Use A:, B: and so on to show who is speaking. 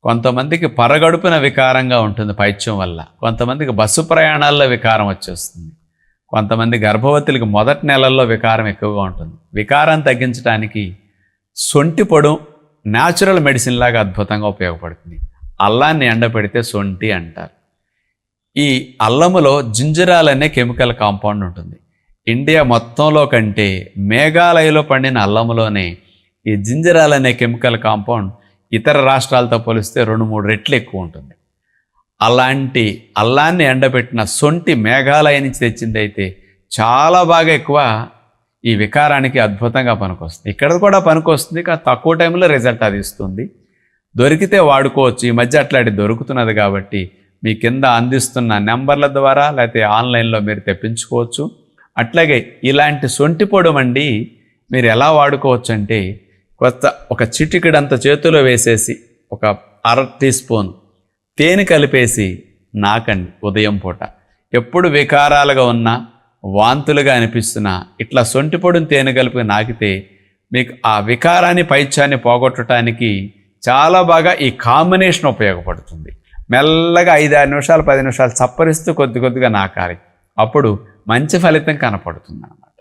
A: కొంతమందికి పరగడుపున వికారంగా ఉంటుంది పైత్యం వల్ల, కొంతమందికి బస్సు ప్రయాణాల్లో వికారం వచ్చేస్తుంది, కొంతమంది గర్భవతులకి మొదటి నెలల్లో వికారం ఎక్కువగా ఉంటుంది. వికారం తగ్గించడానికి సొంటి పొడు న్యాచురల్ మెడిసిన్ లాగా అద్భుతంగా ఉపయోగపడుతుంది. అల్లాన్ని ఎండపెడితే సొంటి అంటారు. ఈ అల్లములో జింజరాల్ అనే కెమికల్ కాంపౌండ్ ఉంటుంది. ఇండియా మొత్తంలో కంటే మేఘాలయలో పండిన అల్లములోనే ఈ జింజరాల్ అనే కెమికల్ కాంపౌండ్ ఇతర రాష్ట్రాలతో పోలిస్తే 2-3 రెట్లు ఎక్కువ ఉంటుంది. అలాంటి అల్లాన్ని ఎండబెట్టిన సొంటి మేఘాలయ నుంచి తెచ్చింది అయితే చాలా బాగా ఎక్కువ ఈ వికారానికి అద్భుతంగా పనికొస్తుంది. ఇక్కడ కూడా పనికొస్తుంది, కానీ తక్కువ టైంలో రిజల్ట్ అది ఇస్తుంది. దొరికితే వాడుకోవచ్చు. ఈ మధ్య అట్లాంటి దొరుకుతున్నది కాబట్టి మీ కింద అందిస్తున్న నెంబర్ల ద్వారా లేకపోతే ఆన్లైన్లో మీరు తెప్పించుకోవచ్చు. అట్లాగే ఇలాంటి సొంటి పొడి వండి మీరు ఎలా వాడుకోవచ్చు అంటే, ఒక చిటికెడంత చేతిలో వేసేసి ఒక 1/2 టీ స్పూన్ తేనె కలిపేసి నాకండి ఉదయం పూట. ఎప్పుడు వికారాలుగా ఉన్నా, వాంతులుగా అనిపిస్తున్నా ఇట్లా సొంటి పొడిని తేనె కలిపి నాకితే మీకు ఆ వికారాన్ని పైత్యాన్ని పోగొట్టడానికి చాలా బాగా ఈ కాంబినేషన్ ఉపయోగపడుతుంది. మెల్లగా 5-6 నిమిషాలు 10 నిమిషాలు చప్పరిస్తూ కొద్దిగా నాకాలి. అప్పుడు మంచి ఫలితం కనపడుతుంది.